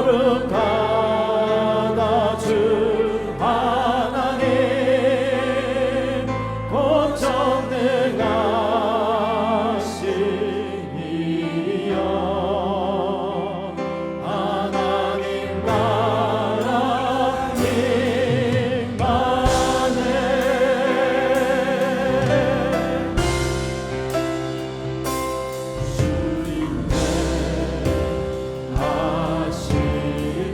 거룩하다 주 하나님 곧 전능하신 이여 하나님 나라 임하네 주님의 하시는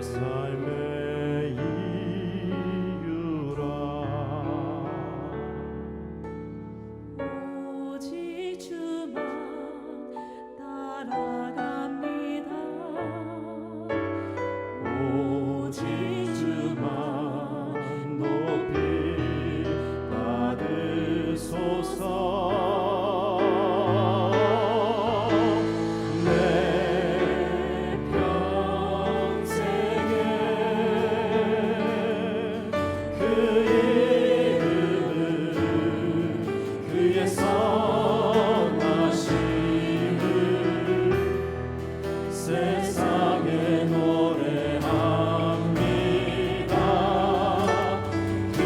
삶의 이유라. 오직 주만 따라갑니다. 오직 주만 높이 받으소서. 내 평생에 그 이름을 그의 선하심을 세상에 노래합니다. 그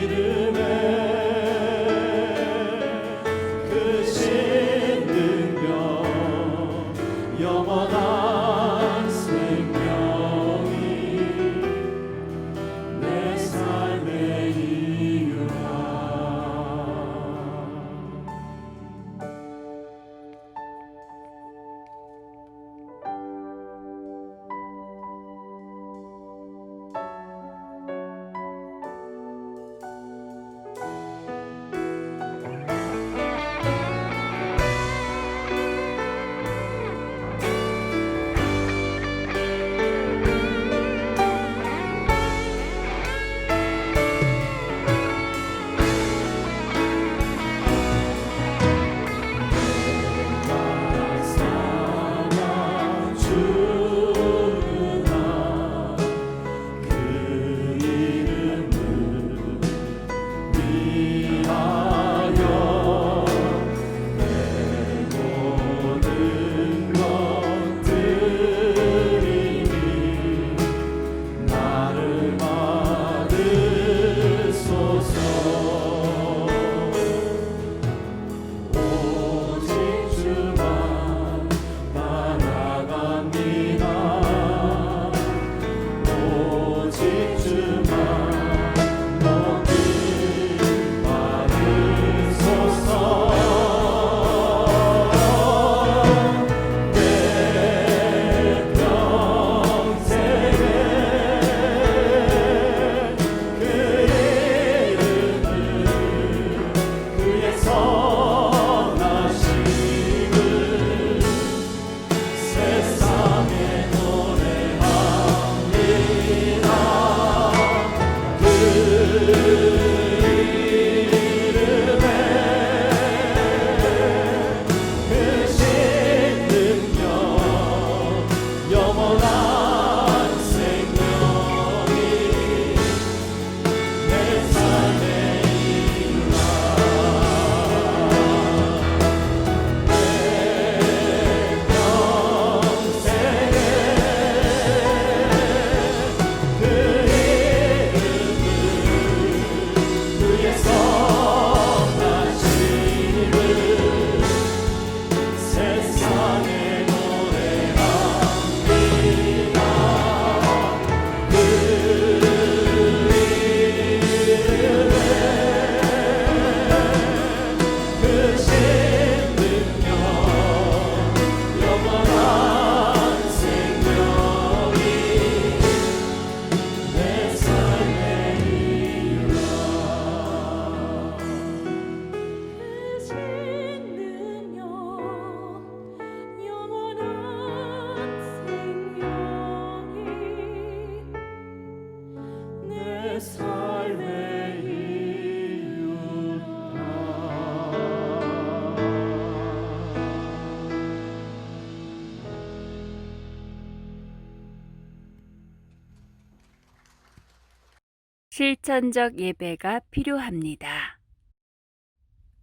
이름에 그 신능력 영원한 생명이 내 삶의 이유라. 실천적 예배가 필요합니다.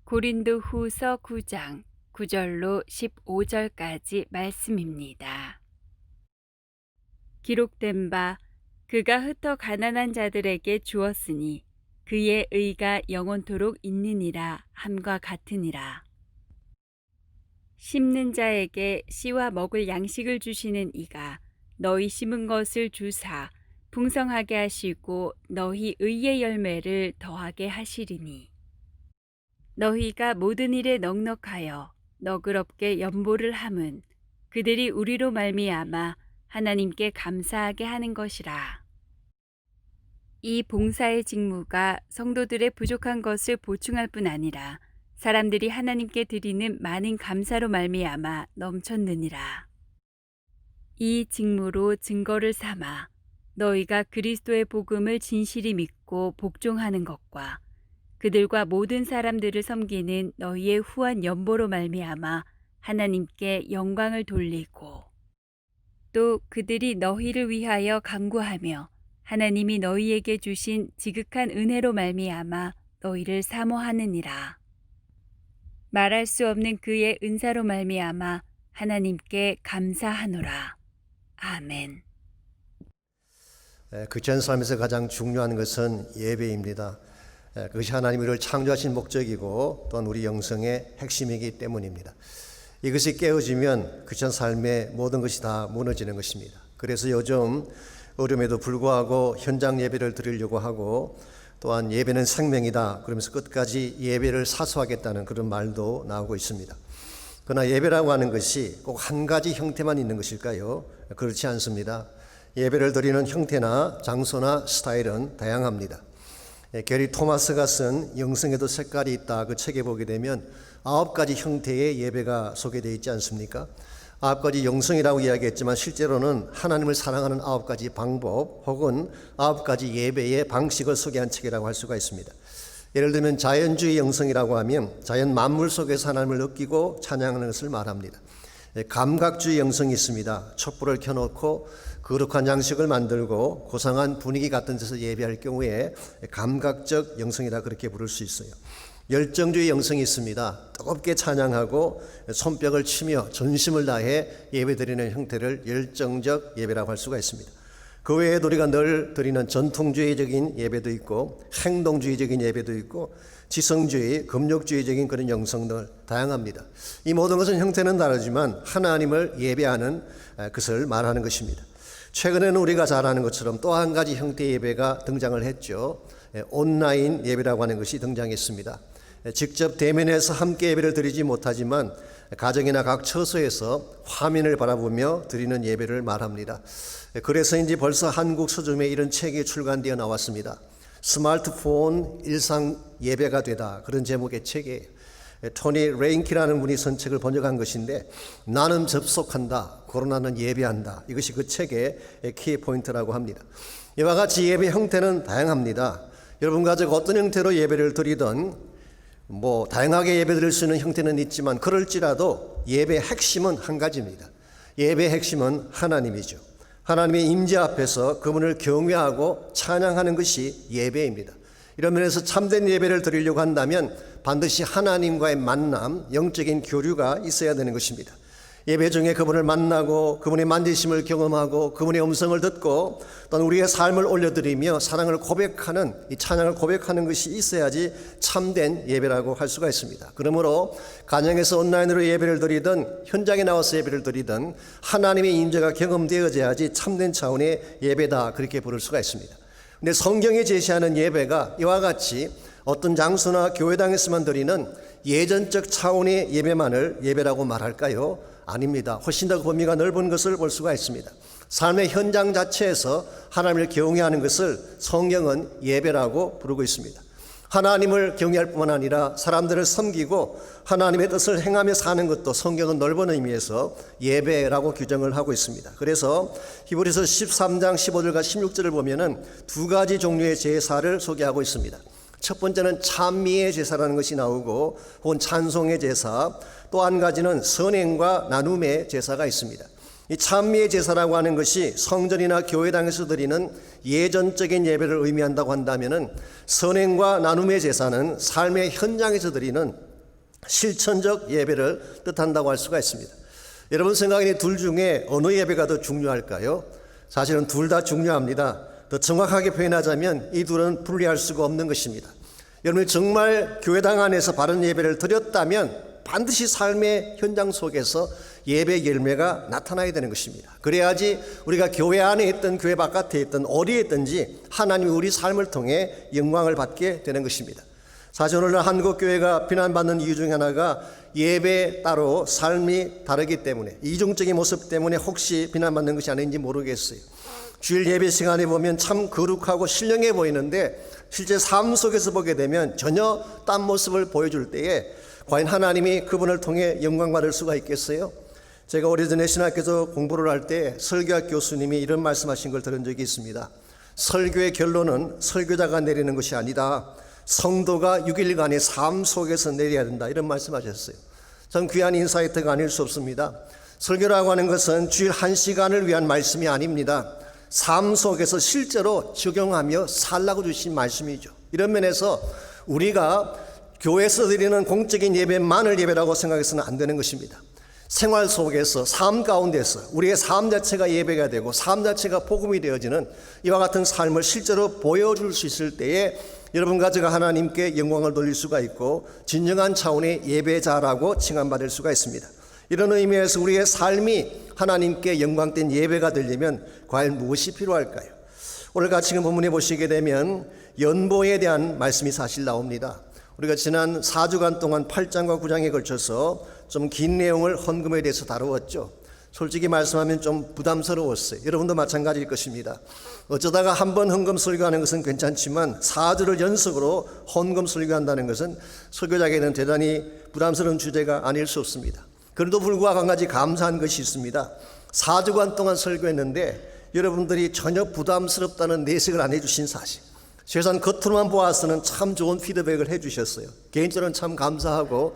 고린도 후서 9장 9절로 15절까지 말씀입니다. 기록된 바 그가 흩어 가난한 자들에게 주었으니 그의 의가 영원토록 있느니라 함과 같으니라. 심는 자에게 씨와 먹을 양식을 주시는 이가 너희 심은 것을 주사 풍성하게 하시고 너희 의의 열매를 더하게 하시리니 너희가 모든 일에 넉넉하여 너그럽게 연보를 함은 그들이 우리로 말미암아 하나님께 감사하게 하는 것이라. 이 봉사의 직무가 성도들의 부족한 것을 보충할 뿐 아니라 사람들이 하나님께 드리는 많은 감사로 말미암아 넘쳤느니라. 이 직무로 증거를 삼아 너희가 그리스도의 복음을 진실히 믿고 복종하는 것과 그들과 모든 사람들을 섬기는 너희의 후한 연보로 말미암아 하나님께 영광을 돌리고 또 그들이 너희를 위하여 간구하며 하나님이 너희에게 주신 지극한 은혜로 말미암아 너희를 사모하느니라. 말할 수 없는 그의 은사로 말미암아 하나님께 감사하노라. 아멘. 크리스천 삶에서 가장 중요한 것은 예배입니다. 그것이 하나님이 우리를 창조하신 목적이고 또한 우리 영성의 핵심이기 때문입니다. 이것이 깨어지면 크리스천 삶의 모든 것이 다 무너지는 것입니다. 그래서 요즘 어려움에도 불구하고 현장 예배를 드리려고 하고 또한 예배는 생명이다 그러면서 끝까지 예배를 사수하겠다는 그런 말도 나오고 있습니다. 그러나 예배라고 하는 것이 꼭 한 가지 형태만 있는 것일까요? 그렇지 않습니다. 예배를 드리는 형태나 장소나 스타일은 다양합니다. 게리 토마스가 쓴 영성에도 색깔이 있다 그 책에 보게 되면 9가지 형태의 예배가 소개되어 있지 않습니까? 9가지 영성이라고 이야기했지만 실제로는 하나님을 사랑하는 9가지 방법 혹은 9가지 예배의 방식을 소개한 책이라고 할 수가 있습니다. 예를 들면 자연주의 영성이라고 하면 자연 만물 속에서 하나님을 느끼고 찬양하는 것을 말합니다. 감각주의 영성이 있습니다. 촛불을 켜놓고 거룩한 양식을 만들고 고상한 분위기 같은 데서 예배할 경우에 감각적 영성이라 그렇게 부를 수 있어요. 열정주의 영성이 있습니다. 뜨겁게 찬양하고 손뼉을 치며 전심을 다해 예배드리는 형태를 열정적 예배라고 할 수가 있습니다. 그 외에도 우리가 늘 드리는 전통주의적인 예배도 있고 행동주의적인 예배도 있고 지성주의, 금욕주의적인 그런 영성들 다양합니다. 이 모든 것은 형태는 다르지만 하나님을 예배하는 것을 말하는 것입니다. 최근에는 우리가 잘 아는 것처럼 또 한 가지 형태의 예배가 등장을 했죠. 온라인 예배라고 하는 것이 등장했습니다. 직접 대면해서 함께 예배를 드리지 못하지만 가정이나 각 처소에서 화면을 바라보며 드리는 예배를 말합니다. 그래서인지 벌써 한국 서점에 이런 책이 출간되어 나왔습니다. 스마트폰 일상 예배가 되다 그런 제목의 책이에요. 토니 레인키라는 분이 선 책을 번역한 것인데 나는 접속한다, 코로나는 예배한다 이것이 그 책의 키포인트라고 합니다. 이와 같이 예배 형태는 다양합니다. 여러분 가족 어떤 형태로 예배를 드리든 다양하게 예배 드릴 수 있는 형태는 있지만 그럴지라도 예배의 핵심은 한 가지입니다. 예배의 핵심은 하나님이죠. 하나님의 임재 앞에서 그분을 경외하고 찬양하는 것이 예배입니다. 이런 면에서 참된 예배를 드리려고 한다면 반드시 하나님과의 만남, 영적인 교류가 있어야 되는 것입니다. 예배 중에 그분을 만나고 그분의 만지심을 경험하고 그분의 음성을 듣고 또는 우리의 삶을 올려드리며 사랑을 고백하는 이 찬양을 고백하는 것이 있어야지 참된 예배라고 할 수가 있습니다. 그러므로 가정에서 온라인으로 예배를 드리든 현장에 나와서 예배를 드리든 하나님의 임재가 경험되어져야지 참된 차원의 예배다 그렇게 부를 수가 있습니다. 근데 성경이 제시하는 예배가 이와 같이 어떤 장소나 교회당에서만 드리는 예전적 차원의 예배만을 예배라고 말할까요? 아닙니다. 훨씬 더 범위가 넓은 것을 볼 수가 있습니다. 삶의 현장 자체에서 하나님을 경외하는 것을 성경은 예배라고 부르고 있습니다. 하나님을 경외할 뿐만 아니라 사람들을 섬기고 하나님의 뜻을 행하며 사는 것도 성경은 넓은 의미에서 예배라고 규정을 하고 있습니다. 그래서 히브리서 13장 15절과 16절을 보면은 두 가지 종류의 제사를 소개하고 있습니다. 첫 번째는 찬미의 제사라는 것이 나오고 혹은 찬송의 제사, 또 한 가지는 선행과 나눔의 제사가 있습니다. 이 찬미의 제사라고 하는 것이 성전이나 교회당에서 드리는 예전적인 예배를 의미한다고 한다면은 선행과 나눔의 제사는 삶의 현장에서 드리는 실천적 예배를 뜻한다고 할 수가 있습니다. 여러분 생각에 둘 중에 어느 예배가 더 중요할까요? 사실은 둘 다 중요합니다. 더 정확하게 표현하자면 이 둘은 분리할 수가 없는 것입니다. 여러분이 정말 교회당 안에서 바른 예배를 드렸다면 반드시 삶의 현장 속에서 예배 열매가 나타나야 되는 것입니다. 그래야지 우리가 교회 안에 있든 교회 바깥에 있든 어디에 있든지 하나님이 우리 삶을 통해 영광을 받게 되는 것입니다. 사실 오늘날 한국교회가 비난받는 이유 중에 하나가 예배 따로 삶이 다르기 때문에, 이중적인 모습 때문에 혹시 비난받는 것이 아닌지 모르겠어요. 주일 예배 시간에 보면 참 거룩하고 신령해 보이는데 실제 삶 속에서 보게 되면 전혀 딴 모습을 보여줄 때에 과연 하나님이 그분을 통해 영광 받을 수가 있겠어요? 제가 오래전에 신학교에서 공부를 할 때 설교학 교수님이 이런 말씀하신 걸 들은 적이 있습니다. 설교의 결론은 설교자가 내리는 것이 아니다. 성도가 6일간의 삶 속에서 내려야 된다. 이런 말씀하셨어요. 전 귀한 인사이트가 아닐 수 없습니다. 설교라고 하는 것은 주일 1시간을 위한 말씀이 아닙니다. 삶 속에서 실제로 적용하며 살라고 주신 말씀이죠. 이런 면에서 우리가 교회에서 드리는 공적인 예배만을 예배라고 생각해서는 안 되는 것입니다. 생활 속에서, 삶 가운데서 우리의 삶 자체가 예배가 되고 삶 자체가 복음이 되어지는 이와 같은 삶을 실제로 보여줄 수 있을 때에 여러분과 제가 하나님께 영광을 돌릴 수가 있고 진정한 차원의 예배자라고 칭함받을 수가 있습니다. 이런 의미에서 우리의 삶이 하나님께 영광된 예배가 되려면 과연 무엇이 필요할까요? 오늘 같이 본문에 보시게 되면 연보에 대한 말씀이 사실 나옵니다. 우리가 지난 4주간 동안 8장과 9장에 걸쳐서 좀 긴 내용을 헌금에 대해서 다루었죠. 솔직히 말씀하면 좀 부담스러웠어요. 여러분도 마찬가지일 것입니다. 어쩌다가 한 번 헌금 설교하는 것은 괜찮지만 4주를 연속으로 헌금 설교한다는 것은 설교자에게는 대단히 부담스러운 주제가 아닐 수 없습니다. 그래도 불구하고 한 가지 감사한 것이 있습니다. 4주간 동안 설교했는데 여러분들이 전혀 부담스럽다는 내색을 안 해주신 사실, 최소한 겉으로만 보아서는 참 좋은 피드백을 해주셨어요. 개인적으로는 참 감사하고,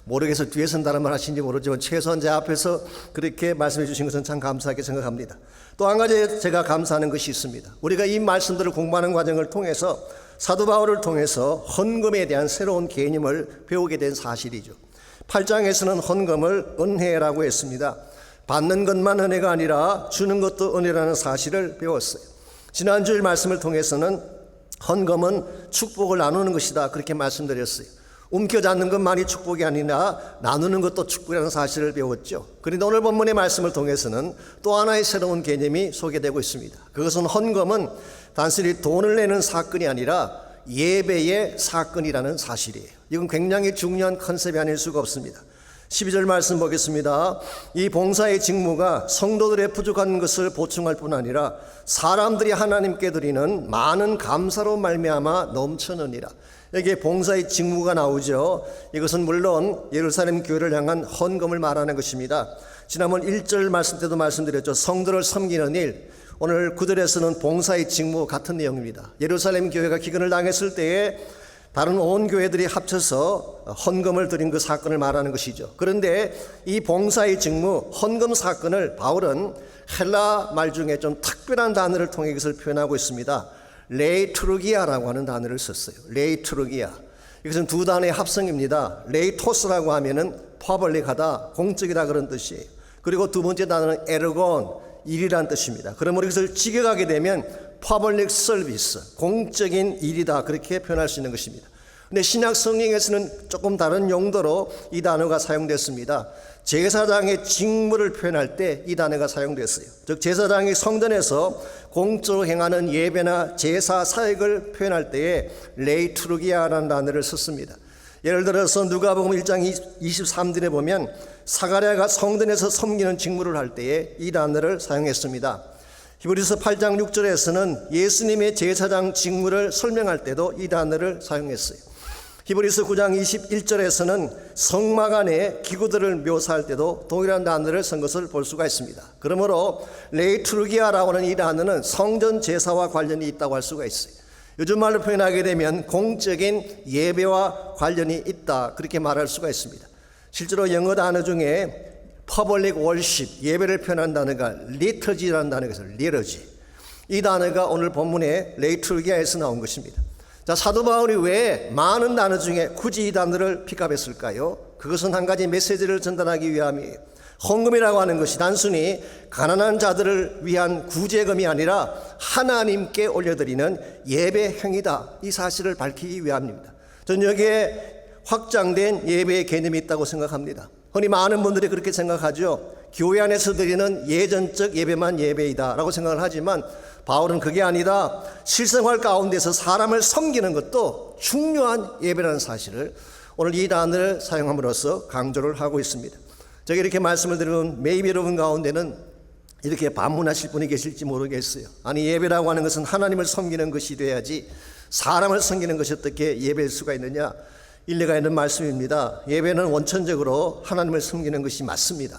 모르겠어 뒤에서는 다른 말 하시는지 모르지만 최소한 제 앞에서 그렇게 말씀해 주신 것은 참 감사하게 생각합니다. 또 한 가지 제가 감사하는 것이 있습니다. 우리가 이 말씀들을 공부하는 과정을 통해서 사도 바울을 통해서 헌금에 대한 새로운 개념을 배우게 된 사실이죠. 8장에서는 헌금을 은혜라고 했습니다. 받는 것만 은혜가 아니라 주는 것도 은혜라는 사실을 배웠어요. 지난주일 말씀을 통해서는 헌금은 축복을 나누는 것이다, 그렇게 말씀드렸어요. 움켜잡는 것만이 축복이 아니라 나누는 것도 축복이라는 사실을 배웠죠. 그런데 오늘 본문의 말씀을 통해서는 또 하나의 새로운 개념이 소개되고 있습니다. 그것은 헌금은 단순히 돈을 내는 사건이 아니라 예배의 사건이라는 사실이에요. 이건 굉장히 중요한 컨셉이 아닐 수가 없습니다. 12절 말씀 보겠습니다. 이 봉사의 직무가 성도들의 부족한 것을 보충할 뿐 아니라 사람들이 하나님께 드리는 많은 감사로 말미암아 넘쳐느니라. 여기에 봉사의 직무가 나오죠. 이것은 물론 예루살렘 교회를 향한 헌금을 말하는 것입니다. 지난번 1절 말씀 때도 말씀드렸죠. 성도를 섬기는 일, 오늘 구절에서는 봉사의 직무 같은 내용입니다. 예루살렘 교회가 기근을 당했을 때에 다른 온 교회들이 합쳐서 헌금을 드린 그 사건을 말하는 것이죠. 그런데 이 봉사의 직무, 헌금 사건을 바울은 헬라 말 중에 좀 특별한 단어를 통해 이것을 표현하고 있습니다. 레이투르기아라고 하는 단어를 썼어요. 레이투르기아. 이것은 두 단어의 합성입니다. 레이토스라고 하면은 퍼블릭하다, 공적이다, 그런 뜻이에요. 그리고 두 번째 단어는 에르곤, 일이라는 뜻입니다. 그러므로 이것을 직역하게 되면 퍼블릭 서비스, 공적인 일이다, 그렇게 표현할 수 있는 것입니다. 근데 신약 성경에서는 조금 다른 용도로 이 단어가 사용됐습니다. 제사장의 직무를 표현할 때 이 단어가 사용됐어요. 즉 제사장이 성전에서 공적으로 행하는 예배나 제사 사역을 표현할 때에 레이투르기아라는 단어를 썼습니다. 예를 들어서 누가복음 1장 23절에 보면 사가랴가 성전에서 섬기는 직무를 할 때에 이 단어를 사용했습니다. 히브리서 8장 6절에서는 예수님의 제사장 직무를 설명할 때도 이 단어를 사용했어요. 히브리서 9장 21절에서는 성막 안에 기구들을 묘사할 때도 동일한 단어를 쓴 것을 볼 수가 있습니다. 그러므로 레이투르기아라고 하는 이 단어는 성전 제사와 관련이 있다고 할 수가 있어요. 요즘 말로 표현하게 되면 공적인 예배와 관련이 있다, 그렇게 말할 수가 있습니다. 실제로 영어 단어 중에 퍼블릭 월십, 예배를 표현한 단어가 리터지라는 단어가 있어요. 리터지. 이 단어가 오늘 본문의 레이투르기아에서 나온 것입니다. 자, 사도 바울이 왜 많은 단어 중에 굳이 이 단어를 픽업했을까요? 그것은 한 가지 메시지를 전달하기 위함이에요. 헌금이라고 하는 것이 단순히 가난한 자들을 위한 구제금이 아니라 하나님께 올려드리는 예배 행위다, 이 사실을 밝히기 위함입니다. 저는 여기에 확장된 예배의 개념이 있다고 생각합니다. 흔히 많은 분들이 그렇게 생각하죠. 교회 안에서 드리는 예전적 예배만 예배이다 라고 생각을 하지만 바울은 그게 아니라 실생활 가운데서 사람을 섬기는 것도 중요한 예배라는 사실을 오늘 이 단어를 사용함으로써 강조를 하고 있습니다. 제가 이렇게 말씀을 드리는 매입 여러분 가운데는 이렇게 반문하실 분이 계실지 모르겠어요. 아니, 예배라고 하는 것은 하나님을 섬기는 것이 돼야지 사람을 섬기는 것이 어떻게 예배일 수가 있느냐? 일리가 있는 말씀입니다. 예배는 원천적으로 하나님을 섬기는 것이 맞습니다.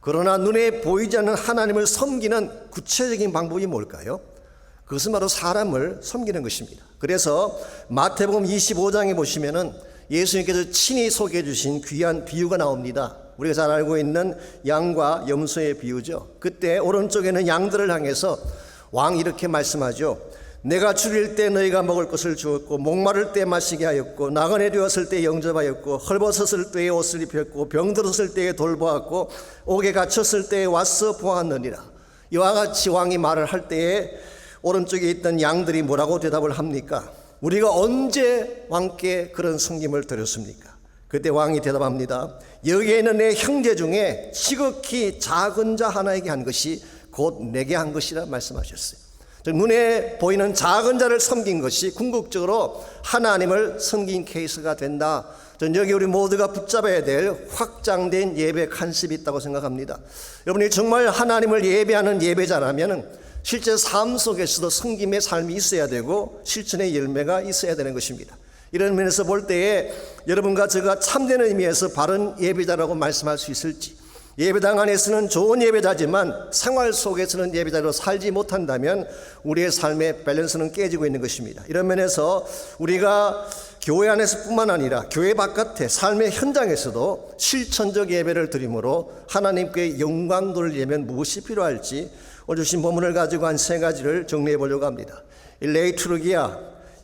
그러나 눈에 보이지 않는 하나님을 섬기는 구체적인 방법이 뭘까요? 그것은 바로 사람을 섬기는 것입니다. 그래서 마태복음 25장에 보시면은 예수님께서 친히 소개해 주신 귀한 비유가 나옵니다. 우리가 잘 알고 있는 양과 염소의 비유죠. 그때 오른쪽에는 양들을 향해서 왕이 이렇게 말씀하죠. 내가 줄일 때 너희가 먹을 것을 주었고, 목마를 때 마시게 하였고, 나그네 되었을 때 영접하였고, 헐벗었을 때에 옷을 입혔고, 병들었을 때에 돌보았고, 옥에 갇혔을 때에 와서 보았느니라. 이와 같이 왕이 말을 할 때에 오른쪽에 있던 양들이 뭐라고 대답을 합니까? 우리가 언제 왕께 그런 섬김을 드렸습니까? 그때 왕이 대답합니다. 여기에 있는 내 형제 중에 지극히 작은 자 하나에게 한 것이 곧 내게 한 것이라 말씀하셨어요. 눈에 보이는 작은 자를 섬긴 것이 궁극적으로 하나님을 섬긴 케이스가 된다. 저는 여기 우리 모두가 붙잡아야 될 확장된 예배 컨셉이 있다고 생각합니다. 여러분이 정말 하나님을 예배하는 예배자라면 실제 삶 속에서도 섬김의 삶이 있어야 되고 실천의 열매가 있어야 되는 것입니다. 이런 면에서 볼 때에 여러분과 제가 참된 의미에서 바른 예배자라고 말씀할 수 있을지, 예배당 안에서는 좋은 예배자지만 생활 속에서는 예배자로 살지 못한다면 우리의 삶의 밸런스는 깨지고 있는 것입니다. 이런 면에서 우리가 교회 안에서 뿐만 아니라 교회 바깥의 삶의 현장에서도 실천적 예배를 드림으로 하나님께 영광 돌리려면 무엇이 필요할지 오늘 주신 본문을 가지고 한 세 가지를 정리해 보려고 합니다. 레이투르기아,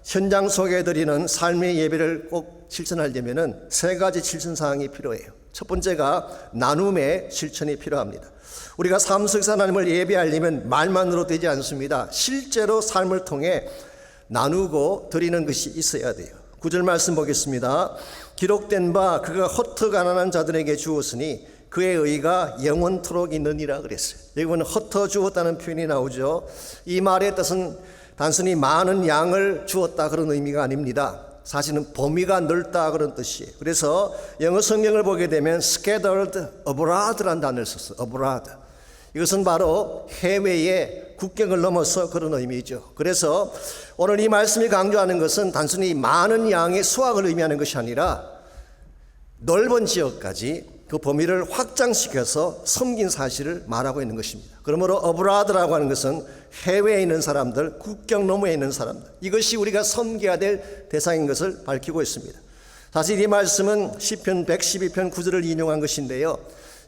현장 속에 드리는 삶의 예배를 꼭 실천하려면 세 가지 실천 사항이 필요해요. 첫 번째가 나눔의 실천이 필요합니다. 우리가 삶 속에서 하나님을 예배하려면 말만으로 되지 않습니다. 실제로 삶을 통해 나누고 드리는 것이 있어야 돼요. 9절 말씀 보겠습니다. 기록된 바 그가 허터 가난한 자들에게 주었으니 그의 의가 영원토록 있느니라 그랬어요. 여기 보면 흩어 주었다는 표현이 나오죠. 이 말의 뜻은 단순히 많은 양을 주었다 그런 의미가 아닙니다. 사실은 범위가 넓다 그런 뜻이에요. 그래서 영어 성경을 보게 되면 scattered abroad라는 단어를 썼어요. abroad. 이것은 바로 해외의 국경을 넘어서 그런 의미죠. 그래서 오늘 이 말씀이 강조하는 것은 단순히 많은 양의 수확을 의미하는 것이 아니라 넓은 지역까지 그 범위를 확장시켜서 섬긴 사실을 말하고 있는 것입니다. 그러므로 abroad라고 하는 것은 해외에 있는 사람들, 국경 너머에 있는 사람들, 이것이 우리가 섬겨야 될 대상인 것을 밝히고 있습니다. 사실 이 말씀은 시편 112편 9절을 인용한 것인데요,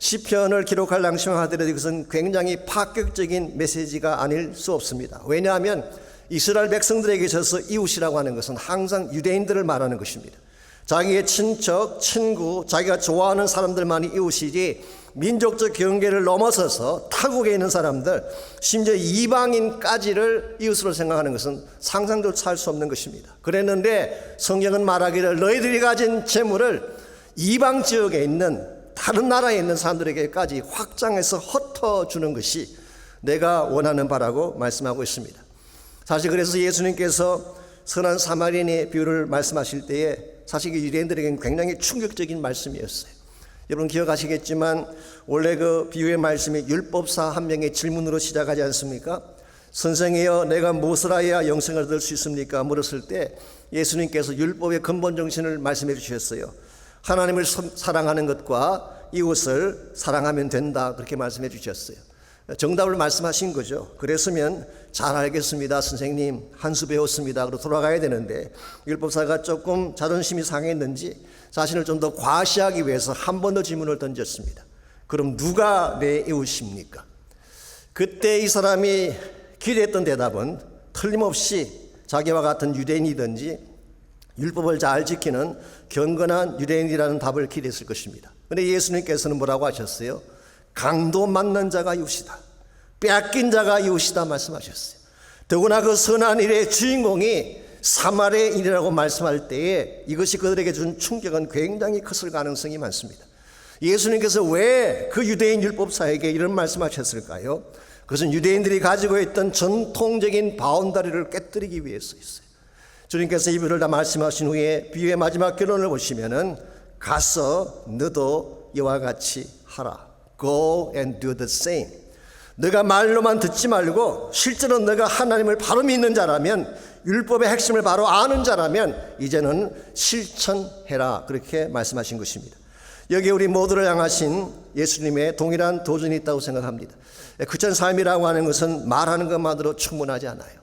시편을 기록할 낭심하더라도 이것은 굉장히 파격적인 메시지가 아닐 수 없습니다. 왜냐하면 이스라엘 백성들에게 있어서 이웃이라고 하는 것은 항상 유대인들을 말하는 것입니다. 자기의 친척, 친구, 자기가 좋아하는 사람들만이 이웃이지 민족적 경계를 넘어서서 타국에 있는 사람들, 심지어 이방인까지를 이웃으로 생각하는 것은 상상조차 할 수 없는 것입니다. 그랬는데 성경은 말하기를 너희들이 가진 재물을 이방 지역에 있는 다른 나라에 있는 사람들에게까지 확장해서 흩어주는 것이 내가 원하는 바라고 말씀하고 있습니다. 사실 그래서 예수님께서 선한 사마리아인의 비유를 말씀하실 때에 사실 유대인들에게는 굉장히 충격적인 말씀이었어요. 여러분 기억하시겠지만 원래 그 비유의 말씀이 율법사 한 명의 질문으로 시작하지 않습니까? 선생이여 내가 무엇을 하여야 영생을 얻을 수 있습니까? 물었을 때 예수님께서 율법의 근본 정신을 말씀해 주셨어요. 하나님을 사랑하는 것과 이웃을 사랑하면 된다, 그렇게 말씀해 주셨어요. 정답을 말씀하신 거죠. 그랬으면 잘 알겠습니다 선생님, 한 수 배웠습니다 그러고 돌아가야 되는데 율법사가 조금 자존심이 상했는지 자신을 좀 더 과시하기 위해서 한 번 더 질문을 던졌습니다. 그럼 누가 내 이웃입니까? 그때 이 사람이 기대했던 대답은 틀림없이 자기와 같은 유대인이든지 율법을 잘 지키는 경건한 유대인이라는 답을 기대했을 것입니다. 그런데 예수님께서는 뭐라고 하셨어요? 강도 맞는 자가 이웃이다, 빼앗긴 자가 이웃이다 말씀하셨어요. 더구나 그 선한 일의 주인공이 사마리아인이라고 말씀할 때에 이것이 그들에게 준 충격은 굉장히 컸을 가능성이 많습니다. 예수님께서 왜 그 유대인 율법사에게 이런 말씀하셨을까요? 그것은 유대인들이 가지고 있던 전통적인 바운다리를 깨뜨리기 위해서 있어요. 주님께서 이 비유를 다 말씀하신 후에 비유의 마지막 결론을 보시면은 가서 너도 이와 같이 하라. Go and do the same. 너가 말로만 듣지 말고 실제로 너가 하나님을 바로 믿는 자라면, 율법의 핵심을 바로 아는 자라면 이제는 실천해라. 그렇게 말씀하신 것입니다. 여기에 우리 모두를 향하신 예수님의 동일한 도전이 있다고 생각합니다. 크리스천 삶이라고 하는 것은 말하는 것만으로 충분하지 않아요.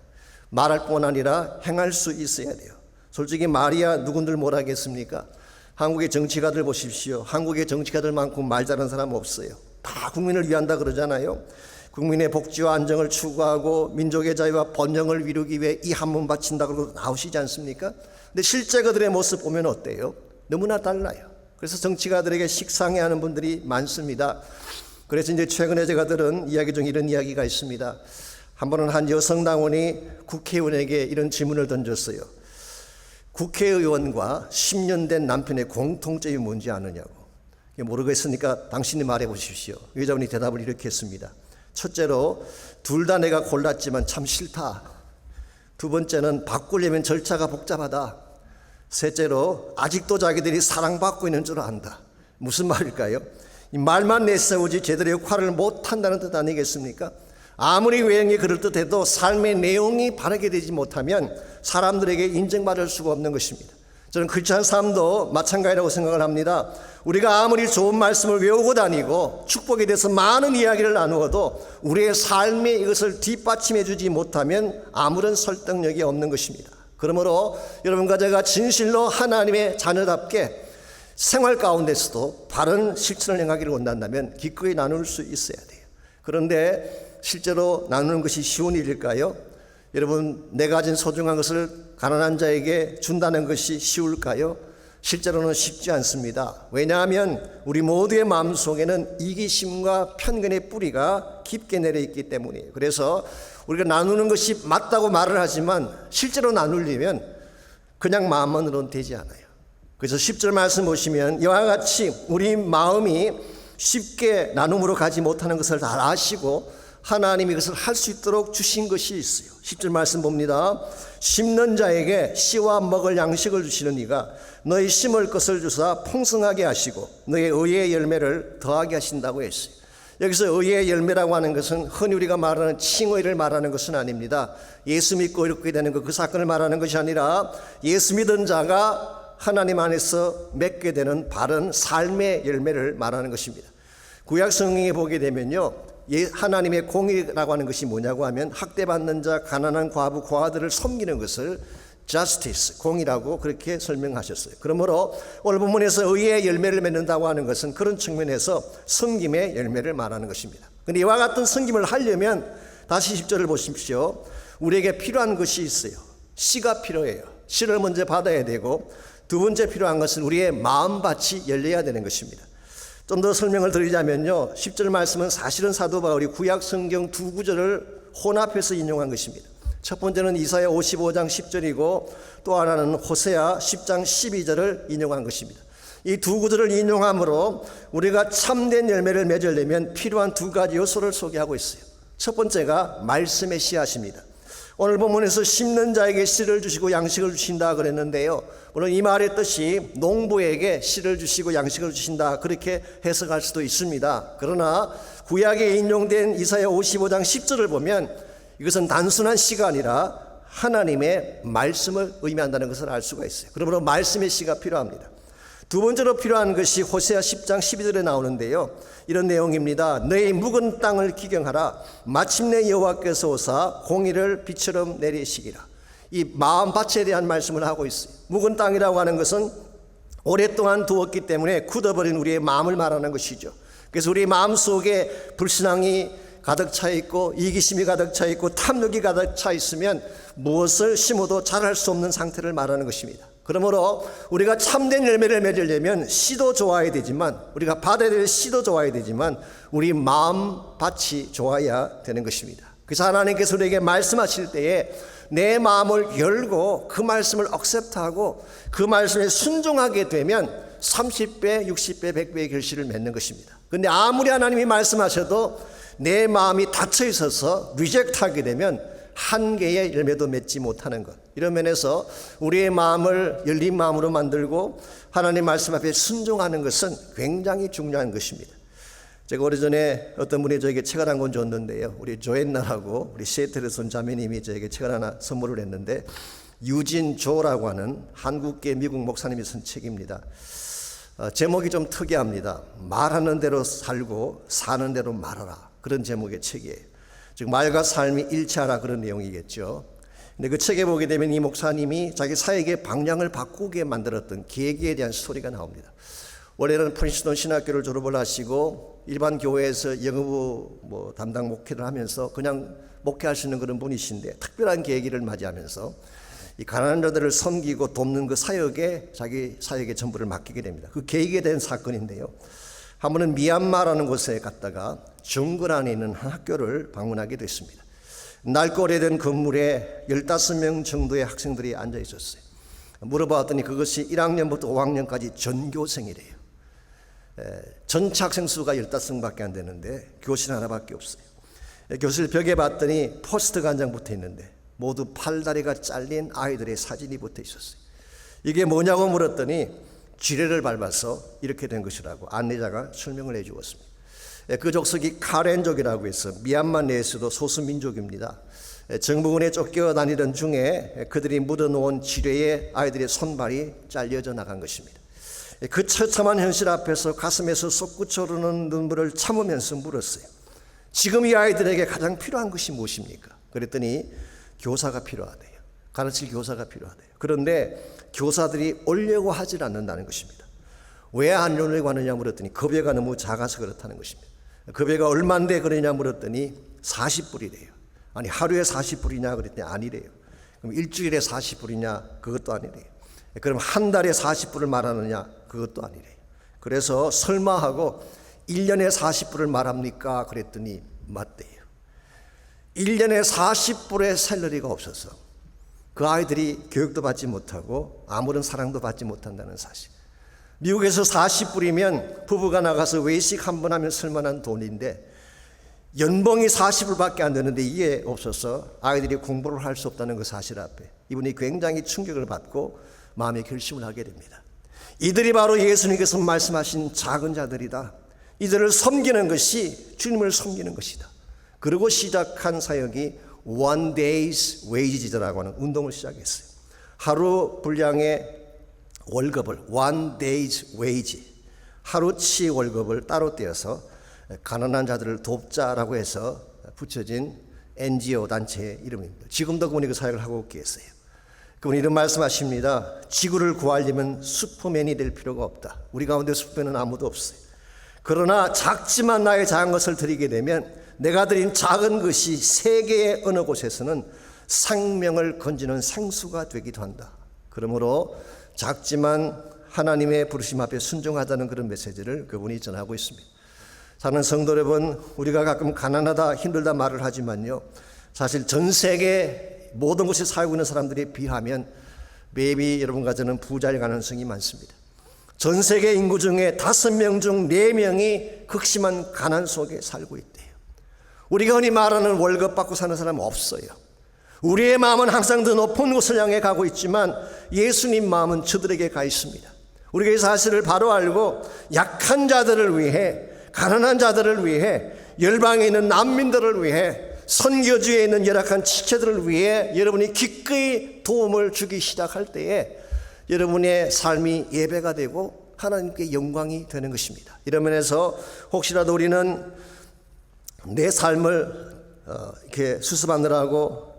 말할 뿐 아니라 행할 수 있어야 돼요. 솔직히 말이야 누군들 뭘 하겠습니까? 한국의 정치가들 보십시오. 한국의 정치가들만큼 말 잘하는 사람 없어요. 다 국민을 위한다 그러잖아요. 국민의 복지와 안정을 추구하고 민족의 자유와 번영을 이루기 위해 이 한 몸 바친다 그러고 나오시지 않습니까? 근데 실제 그들의 모습 보면 어때요? 너무나 달라요. 그래서 정치가들에게 식상해하는 분들이 많습니다. 그래서 이제 최근에 제가 들은 이야기 중 이런 이야기가 있습니다. 한 번은 한 여성 당원이 국회의원에게 이런 질문을 던졌어요. 국회의원과 10년 된 남편의 공통점이 뭔지 아느냐고. 모르겠으니까 당신이 말해 보십시오. 여자분이 대답을 이렇게 했습니다. 첫째로 둘 다 내가 골랐지만 참 싫다. 두 번째는 바꾸려면 절차가 복잡하다. 셋째로 아직도 자기들이 사랑받고 있는 줄 안다. 무슨 말일까요? 이 말만 내세우지 제대로 역할을 못한다는 뜻 아니겠습니까? 아무리 외형이 그럴듯해도 삶의 내용이 바르게 되지 못하면 사람들에게 인정받을 수가 없는 것입니다. 저는 크리스찬 삶도 마찬가지라고 생각을 합니다. 우리가 아무리 좋은 말씀을 외우고 다니고 축복에 대해서 많은 이야기를 나누어도 우리의 삶에 이것을 뒷받침해 주지 못하면 아무런 설득력이 없는 것입니다. 그러므로 여러분과 제가 진실로 하나님의 자녀답게 생활 가운데서도 바른 실천을 행하기를 원한다면 기꺼이 나눌 수 있어야 돼요. 그런데 실제로 나누는 것이 쉬운 일일까요? 여러분, 내가 가진 소중한 것을 가난한 자에게 준다는 것이 쉬울까요? 실제로는 쉽지 않습니다. 왜냐하면 우리 모두의 마음속에는 이기심과 편견의 뿌리가 깊게 내려있기 때문이에요. 그래서 우리가 나누는 것이 맞다고 말을 하지만 실제로 나누려면 그냥 마음만으로는 되지 않아요. 그래서 10절 말씀 보시면 이와 같이 우리 마음이 쉽게 나눔으로 가지 못하는 것을 잘 아시고 하나님이 이것을 할 수 있도록 주신 것이 있어요. 10절 말씀 봅니다. 심는 자에게 씨와 먹을 양식을 주시는 이가 너희 심을 것을 주사 풍성하게 하시고 너희 의의 열매를 더하게 하신다고 했어요. 여기서 의의 열매라고 하는 것은 흔히 우리가 말하는 칭의를 말하는 것은 아닙니다. 예수 믿고 이렇게 되는 그 사건을 말하는 것이 아니라 예수 믿은 자가 하나님 안에서 맺게 되는 바른 삶의 열매를 말하는 것입니다. 구약 성경에 보게 되면요, 하나님의 공의라고 하는 것이 뭐냐고 하면 학대받는 자, 가난한 과부, 고아들을 섬기는 것을 justice, 공의라고 그렇게 설명하셨어요. 그러므로 오늘 본문에서 의의 열매를 맺는다고 하는 것은 그런 측면에서 섬김의 열매를 말하는 것입니다. 그런데 이와 같은 섬김을 하려면 다시 10절을 보십시오. 우리에게 필요한 것이 있어요. 씨가 필요해요. 씨를 먼저 받아야 되고 두 번째 필요한 것은 우리의 마음밭이 열려야 되는 것입니다. 좀 더 설명을 드리자면요, 10절 말씀은 사실은 사도 바울이 구약 성경 두 구절을 혼합해서 인용한 것입니다. 첫 번째는 이사야 55장 10절이고 또 하나는 호세아 10장 12절을 인용한 것입니다. 이 두 구절을 인용함으로 우리가 참된 열매를 맺으려면 필요한 두 가지 요소를 소개하고 있어요. 첫 번째가 말씀의 씨앗입니다. 오늘 본문에서 심는 자에게 씨를 주시고 양식을 주신다 그랬는데요, 물론 이 말의 뜻이 농부에게 씨를 주시고 양식을 주신다 그렇게 해석할 수도 있습니다. 그러나 구약에 인용된 이사야 55장 10절을 보면 이것은 단순한 씨가 아니라 하나님의 말씀을 의미한다는 것을 알 수가 있어요. 그러므로 말씀의 씨가 필요합니다. 두 번째로 필요한 것이 호세아 10장 12절에 나오는데요, 이런 내용입니다. 너희 묵은 땅을 기경하라. 마침내 여호와께서 오사 공의를 비처럼 내리시기라. 이 마음밭에 대한 말씀을 하고 있어요. 묵은 땅이라고 하는 것은 오랫동안 두었기 때문에 굳어버린 우리의 마음을 말하는 것이죠. 그래서 우리 마음 속에 불신앙이 가득 차 있고 이기심이 가득 차 있고 탐욕이 가득 차 있으면 무엇을 심어도 자랄 수 없는 상태를 말하는 것입니다. 그러므로 우리가 참된 열매를 맺으려면 씨도 좋아야 되지만, 우리가 받아야 될 씨도 좋아야 되지만 우리 마음밭이 좋아야 되는 것입니다. 그래서 하나님께서 우리에게 말씀하실 때에 내 마음을 열고 그 말씀을 억셉트하고 그 말씀에 순종하게 되면 30배, 60배, 100배의 결실을 맺는 것입니다. 그런데 아무리 하나님이 말씀하셔도 내 마음이 닫혀 있어서 리젝트하게 되면 한 개의 열매도 맺지 못하는 것. 이런 면에서 우리의 마음을 열린 마음으로 만들고 하나님 말씀 앞에 순종하는 것은 굉장히 중요한 것입니다. 제가 오래전에 어떤 분이 저에게 책을 한 권 줬는데요. 우리 조앤나라고 우리 시애틀에서 자매님이 저에게 책을 하나 선물을 했는데 유진 조라고 하는 한국계 미국 목사님이 쓴 책입니다. 제목이 좀 특이합니다. 말하는 대로 살고 사는 대로 말하라. 그런 제목의 책이에요. 즉 말과 삶이 일치하라 그런 내용이겠죠. 근데 그 책에 보게 되면 이 목사님이 자기 사역의 방향을 바꾸게 만들었던 계기에 대한 스토리가 나옵니다. 원래는 프린스턴 신학교를 졸업을 하시고 일반 교회에서 영어부 담당 목회를 하면서 그냥 목회하시는 그런 분이신데 특별한 계기를 맞이하면서 이 가난한 자들을 섬기고 돕는 그 사역에 자기 사역의 전부를 맡기게 됩니다. 그 계기에 대한 사건인데요. 한 번은 미얀마라는 곳에 갔다가 정글 안에 있는 한 학교를 방문하게 됐습니다. 낡고 오래된 건물에 15명 정도의 학생들이 앉아 있었어요. 물어봤더니 그것이 1학년부터 5학년까지 전교생이래요. 전체 학생 수가 15명밖에 안 되는데 교실 하나밖에 없어요. 교실 벽에 봤더니 포스터가 한 장 붙어 있는데 모두 팔다리가 잘린 아이들의 사진이 붙어 있었어요. 이게 뭐냐고 물었더니 지뢰를 밟아서 이렇게 된 것이라고 안내자가 설명을 해 주었습니다. 그 족속이 카렌족이라고 해서 미얀마 내에서도 소수민족입니다. 정부군에 쫓겨다니던 중에 그들이 묻어놓은 지뢰에 아이들의 손발이 잘려져 나간 것입니다. 그 처참한 현실 앞에서 가슴에서 솟구쳐 오르는 눈물을 참으면서 물었어요. 지금 이 아이들에게 가장 필요한 것이 무엇입니까? 그랬더니 교사가 필요하대요. 가르칠 교사가 필요하대요. 그런데 교사들이 오려고 하질 않는다는 것입니다. 왜 안 오려고 하느냐 물었더니 급여가 너무 작아서 그렇다는 것입니다. 급여가 얼마인데 그러냐 물었더니 40불이래요. 아니 하루에 40불이냐 그랬더니 아니래요. 그럼 일주일에 40불이냐 그것도 아니래요. 그럼 한 달에 40불을 말하느냐 그것도 아니래요. 그래서 설마 하고 1년에 40불을 말합니까? 그랬더니 맞대요. 1년에 40불의 샐러리가 없어서 그 아이들이 교육도 받지 못하고 아무런 사랑도 받지 못한다는 사실. 미국에서 40불이면 부부가 나가서 외식 한 번 하면 쓸만한 돈인데 연봉이 40불밖에 안 되는데 이게 없어서 아이들이 공부를 할 수 없다는 그 사실 앞에 이분이 굉장히 충격을 받고 마음의 결심을 하게 됩니다. 이들이 바로 예수님께서 말씀하신 작은 자들이다. 이들을 섬기는 것이 주님을 섬기는 것이다. 그리고 시작한 사역이 One Day's Wages라고 하는 운동을 시작했어요. 하루 분량의 월급을 One Day's Wage, 하루치 월급을 따로 떼어서 가난한 자들을 돕자라고 해서 붙여진 NGO 단체의 이름입니다. 지금도 그분이 그 사역을 하고 계세요. 그분이 이런 말씀하십니다. 지구를 구하려면 슈퍼맨이 될 필요가 없다. 우리 가운데 슈퍼맨은 아무도 없어요. 그러나 작지만 나의 작은 것을 드리게 되면 내가 드린 작은 것이 세계의 어느 곳에서는 생명을 건지는 생수가 되기도 한다. 그러므로 작지만 하나님의 부르심 앞에 순종하자는 그런 메시지를 그분이 전하고 있습니다. 사는 성도 여러분, 우리가 가끔 가난하다 힘들다 말을 하지만요, 사실 전 세계 모든 곳에 살고 있는 사람들에 비하면 maybe 여러분과 저는 부자일 가능성이 많습니다. 전 세계 인구 중에 5명 중 4명이 극심한 가난 속에 살고 있대요. 우리가 흔히 말하는 월급 받고 사는 사람은 없어요. 우리의 마음은 항상 더 높은 곳을 향해 가고 있지만 예수님 마음은 저들에게 가 있습니다. 우리가 이 사실을 바로 알고 약한 자들을 위해, 가난한 자들을 위해, 열방에 있는 난민들을 위해, 선교지에 있는 열악한 지체들을 위해 여러분이 기꺼이 도움을 주기 시작할 때에 여러분의 삶이 예배가 되고 하나님께 영광이 되는 것입니다. 이런 면에서 혹시라도 우리는 내 삶을 이렇게 수습하느라고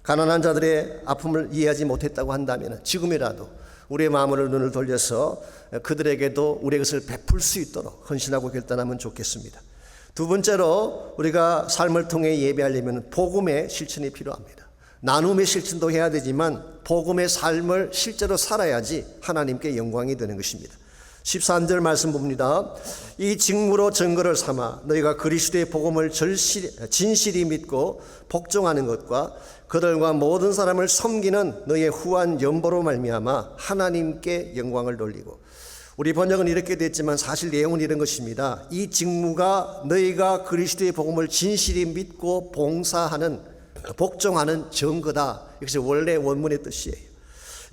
가난한 자들의 아픔을 이해하지 못했다고 한다면 지금이라도 우리의 마음을 눈을 돌려서 그들에게도 우리의 것을 베풀 수 있도록 헌신하고 결단하면 좋겠습니다. 두 번째로 우리가 삶을 통해 예배하려면 복음의 실천이 필요합니다. 나눔의 실천도 해야 되지만 복음의 삶을 실제로 살아야지 하나님께 영광이 되는 것입니다. 13절 말씀 봅니다. 이 직무로 증거를 삼아 너희가 그리스도의 복음을 진실히 믿고 복종하는 것과 그들과 모든 사람을 섬기는 너희의 후한 연보로 말미암아 하나님께 영광을 돌리고, 우리 번역은 이렇게 됐지만 사실 내용은 이런 것입니다. 이 직무가 너희가 그리스도의 복음을 진실히 믿고 봉사하는, 복종하는 증거다. 이것이 원래 원문의 뜻이에요.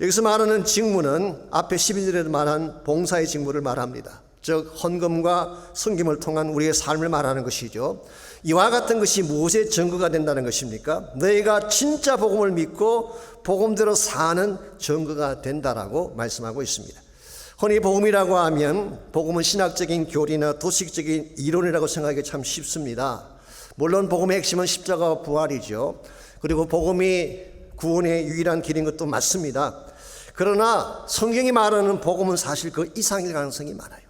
여기서 말하는 직무는 앞에 11절에도 말한 봉사의 직무를 말합니다. 즉 헌금과 섬김을 통한 우리의 삶을 말하는 것이죠. 이와 같은 것이 무엇의 증거가 된다는 것입니까? 너희가 진짜 복음을 믿고 복음대로 사는 증거가 된다라고 말씀하고 있습니다. 흔히 복음이라고 하면 복음은 신학적인 교리나 도식적인 이론이라고 생각하기 참 쉽습니다. 물론 복음의 핵심은 십자가와 부활이죠. 그리고 복음이 구원의 유일한 길인 것도 맞습니다. 그러나 성경이 말하는 복음은 사실 그 이상일 가능성이 많아요.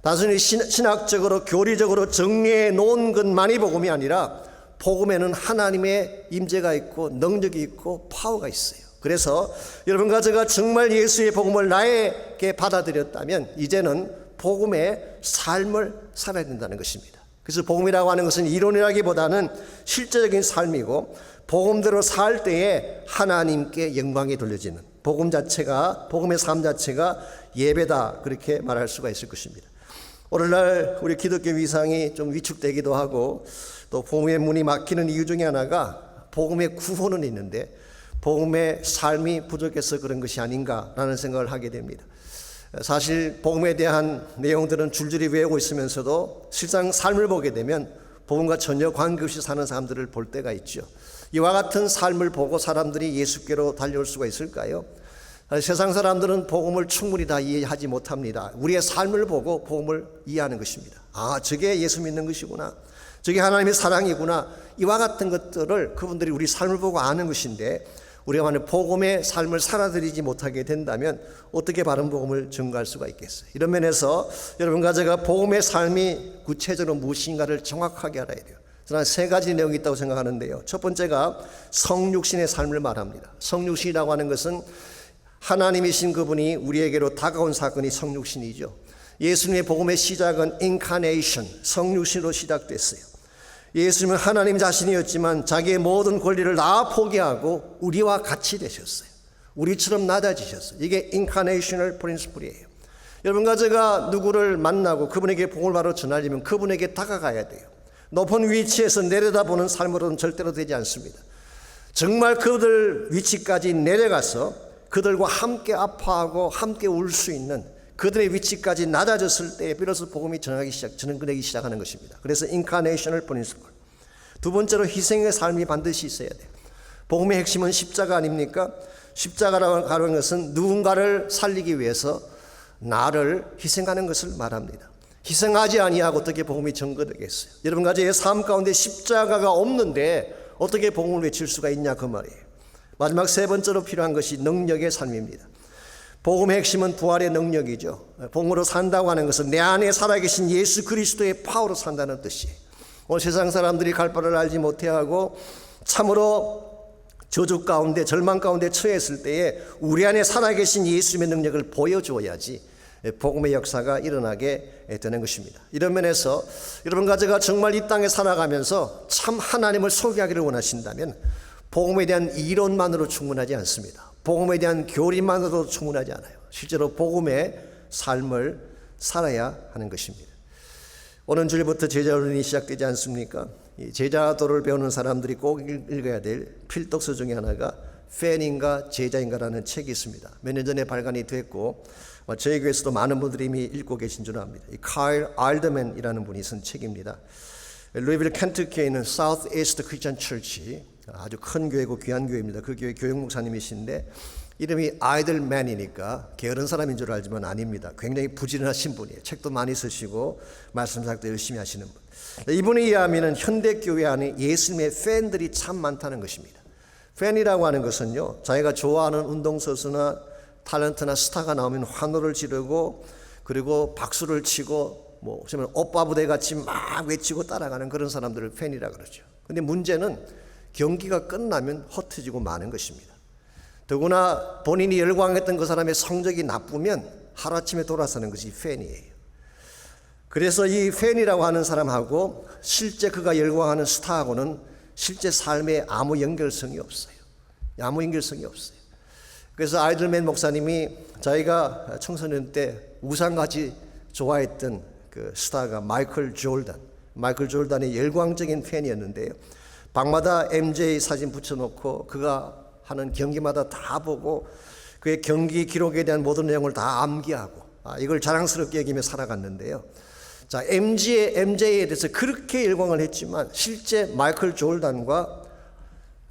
단순히 신학적으로 교리적으로 정리해 놓은 것만이 복음이 아니라 복음에는 하나님의 임재가 있고 능력이 있고 파워가 있어요. 그래서 여러분과 제가 정말 예수의 복음을 나에게 받아들였다면 이제는 복음의 삶을 살아야 된다는 것입니다. 그래서 복음이라고 하는 것은 이론이라기보다는 실제적인 삶이고 복음대로 살 때에 하나님께 영광이 돌려지는 복음 자체가, 복음의 삶 자체가 예배다, 그렇게 말할 수가 있을 것입니다. 오늘날 우리 기독교 위상이 좀 위축되기도 하고 또 복음의 문이 막히는 이유 중에 하나가 복음의 구원은 있는데 복음의 삶이 부족해서 그런 것이 아닌가라는 생각을 하게 됩니다. 사실 복음에 대한 내용들은 줄줄이 외우고 있으면서도 실상 삶을 보게 되면 복음과 전혀 관계없이 사는 사람들을 볼 때가 있죠. 이와 같은 삶을 보고 사람들이 예수께로 달려올 수가 있을까요? 세상 사람들은 복음을 충분히 다 이해하지 못합니다. 우리의 삶을 보고 복음을 이해하는 것입니다. 아, 저게 예수 믿는 것이구나, 저게 하나님의 사랑이구나, 이와 같은 것들을 그분들이 우리 삶을 보고 아는 것인데 우리가 만약 복음의 삶을 살아들이지 못하게 된다면 어떻게 바른 복음을 증거할 수가 있겠어요? 이런 면에서 여러분과 제가 복음의 삶이 구체적으로 무엇인가를 정확하게 알아야 돼요. 저는 세 가지 내용이 있다고 생각하는데요. 첫 번째가 성육신의 삶을 말합니다. 성육신이라고 하는 것은 하나님이신 그분이 우리에게로 다가온 사건이 성육신이죠. 예수님의 복음의 시작은 인카네이션, 성육신으로 시작됐어요. 예수님은 하나님 자신이었지만 자기의 모든 권리를 다 포기하고 우리와 같이 되셨어요. 우리처럼 낮아지셨어요. 이게 인카네이셔널 프린시플이에요. 여러분과 제가 누구를 만나고 그분에게 복음을 바로 전하려면 그분에게 다가가야 돼요. 높은 위치에서 내려다보는 삶으로는 절대로 되지 않습니다. 정말 그들 위치까지 내려가서 그들과 함께 아파하고 함께 울 수 있는 그들의 위치까지 낮아졌을 때 비로소 복음이 전해지기 시작하는 것입니다. 그래서 인카네이셔널 프린시플. 두 번째로 희생의 삶이 반드시 있어야 돼요. 복음의 핵심은 십자가 아닙니까? 십자가라고 하는 것은 누군가를 살리기 위해서 나를 희생하는 것을 말합니다. 희생하지 아니하고 어떻게 복음이 전거되겠어요? 여러분과 저의 삶 가운데 십자가가 없는데 어떻게 복음을 외칠 수가 있냐, 그 말이에요. 마지막 세 번째로 필요한 것이 능력의 삶입니다. 복음의 핵심은 부활의 능력이죠. 복음으로 산다고 하는 것은 내 안에 살아계신 예수 그리스도의 파워로 산다는 뜻이에요. 오늘 세상 사람들이 갈 바를 알지 못해하고 참으로 저주 가운데 절망 가운데 처했을 때에 우리 안에 살아계신 예수님의 능력을 보여주어야지 복음의 역사가 일어나게 되는 것입니다. 이런 면에서 여러분과 제가 정말 이 땅에 살아가면서 참 하나님을 소개하기를 원하신다면 복음에 대한 이론만으로 충분하지 않습니다. 복음에 대한 교리만으로도 충분하지 않아요. 실제로 복음의 삶을 살아야 하는 것입니다. 오는 주일부터 제자훈련이 시작되지 않습니까? 이 제자도를 배우는 사람들이 꼭 읽어야 될 필독서 중에 하나가 팬인가 제자인가라는 책이 있습니다. 몇 년 전에 발간이 됐고 저희 교회에서도 많은 분들이 이미 읽고 계신 줄 압니다. 이 카일 알더맨이라는 분이 쓴 책입니다. 루이빌 켄터키에 있는 사우스 이스트 크리스천 처치, 아주 큰 교회고 귀한 교회입니다. 그 교회 교육 목사님이신데 이름이 아이들맨이니까 게으른 사람인 줄 알지만 아닙니다. 굉장히 부지런하신 분이에요. 책도 많이 쓰시고 말씀 작도 열심히 하시는 분. 이분이 이야기하면 현대 교회 안에 예수님의 팬들이 참 많다는 것입니다. 팬이라고 하는 것은요, 자기가 좋아하는 운동선수나 탤런트나 스타가 나오면 환호를 지르고 그리고 박수를 치고 뭐 오빠 부대 같이 막 외치고 따라가는 그런 사람들을 팬이라 그러죠. 근데 문제는 경기가 끝나면 흩어지고 마는 것입니다. 더구나 본인이 열광했던 그 사람의 성적이 나쁘면 하루아침에 돌아서는 것이 팬이에요. 그래서 이 팬이라고 하는 사람하고 실제 그가 열광하는 스타하고는 실제 삶에 아무 연결성이 없어요. 아무 연결성이 없어요. 그래서 아이들맨 목사님이 자기가 청소년 때 우상같이 좋아했던 그 스타가 마이클 졸단의 열광적인 팬이었는데요. 방마다 MJ 사진 붙여놓고 그가 하는 경기마다 다 보고 그의 경기 기록에 대한 모든 내용을 다 암기하고 이걸 자랑스럽게 여기며 살아갔는데요. 자, MJ에 대해서 그렇게 열광을 했지만 실제 마이클 졸단과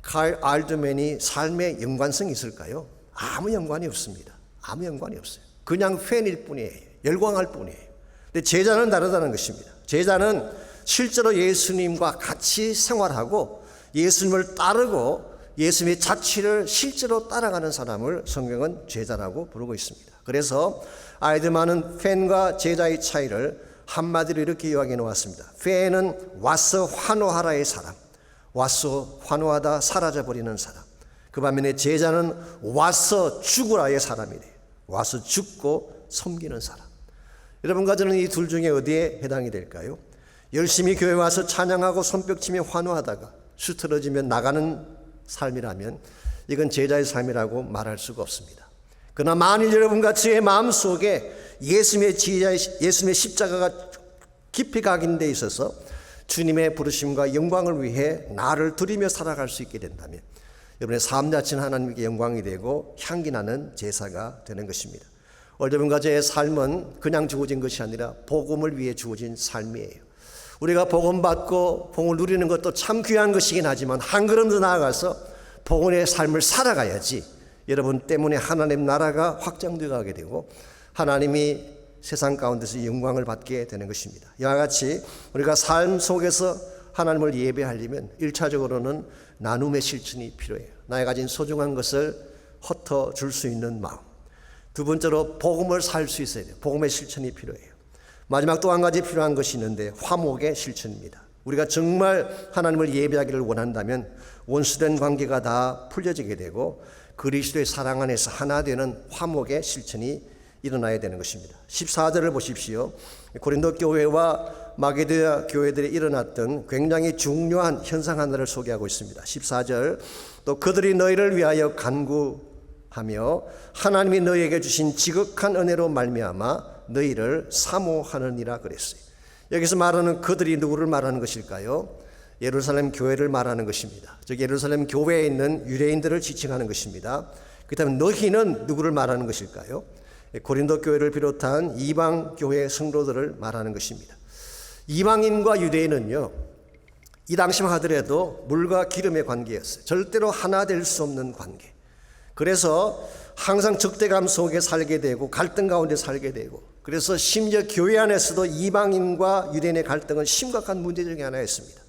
칼 알드맨이 삶의 연관성이 있을까요? 아무 연관이 없습니다. 아무 연관이 없어요. 그냥 팬일 뿐이에요. 열광할 뿐이에요. 근데 제자는 다르다는 것입니다. 제자는 실제로 예수님과 같이 생활하고 예수님을 따르고 예수님의 자취를 실제로 따라가는 사람을 성경은 제자라고 부르고 있습니다. 그래서 아이들만은 팬과 제자의 차이를 한마디로 이렇게 요약해 놓았습니다. 팬은 와서 환호하라의 사람, 와서 환호하다 사라져버리는 사람. 그 반면에 제자는 와서 죽으라의 사람이래요. 와서 죽고 섬기는 사람. 여러분과 저는 이 둘 중에 어디에 해당이 될까요? 열심히 교회 와서 찬양하고 손뼉치며 환호하다가 수틀어지면 나가는 삶이라면 이건 제자의 삶이라고 말할 수가 없습니다. 그러나 만일 여러분과 저의 마음속에 예수님의 십자가가 깊이 각인되어 있어서 주님의 부르심과 영광을 위해 나를 드리며 살아갈 수 있게 된다면 여러분의 삶 자체는 하나님께 영광이 되고 향기 나는 제사가 되는 것입니다. 여러분과 저의 삶은 그냥 주어진 것이 아니라 복음을 위해 주어진 삶이에요. 우리가 복음 받고 복음을 누리는 것도 참 귀한 것이긴 하지만 한 걸음 더 나아가서 복음의 삶을 살아가야지 여러분 때문에 하나님 나라가 확장되어 가게 되고 하나님이 세상 가운데서 영광을 받게 되는 것입니다. 이와 같이 우리가 삶 속에서 하나님을 예배하려면 1차적으로는 나눔의 실천이 필요해요. 나의 가진 소중한 것을 흩어줄 수 있는 마음. 두 번째로 복음을 살 수 있어야 돼요. 복음의 실천이 필요해요. 마지막 또 한 가지 필요한 것이 있는데 화목의 실천입니다. 우리가 정말 하나님을 예배하기를 원한다면 원수된 관계가 다 풀려지게 되고 그리스도의 사랑 안에서 하나 되는 화목의 실천이 일어나야 되는 것입니다. 14절을 보십시오. 고린도 교회와 마게도냐 교회들이 일어났던 굉장히 중요한 현상 하나를 소개하고 있습니다. 14절 또 그들이 너희를 위하여 간구하며 하나님이 너희에게 주신 지극한 은혜로 말미암아 너희를 사모하느니라 그랬어요. 여기서 말하는 그들이 누구를 말하는 것일까요? 예루살렘 교회를 말하는 것입니다. 즉 예루살렘 교회에 있는 유대인들을 지칭하는 것입니다. 그렇다면 너희는 누구를 말하는 것일까요? 고린도 교회를 비롯한 이방 교회 성도들을 말하는 것입니다. 이방인과 유대인은요, 이 당시만 하더라도 물과 기름의 관계였어요. 절대로 하나 될 수 없는 관계. 그래서 항상 적대감 속에 살게 되고 갈등 가운데 살게 되고 그래서 심지어 교회 안에서도 이방인과 유대인의 갈등은 심각한 문제 중에 하나였습니다.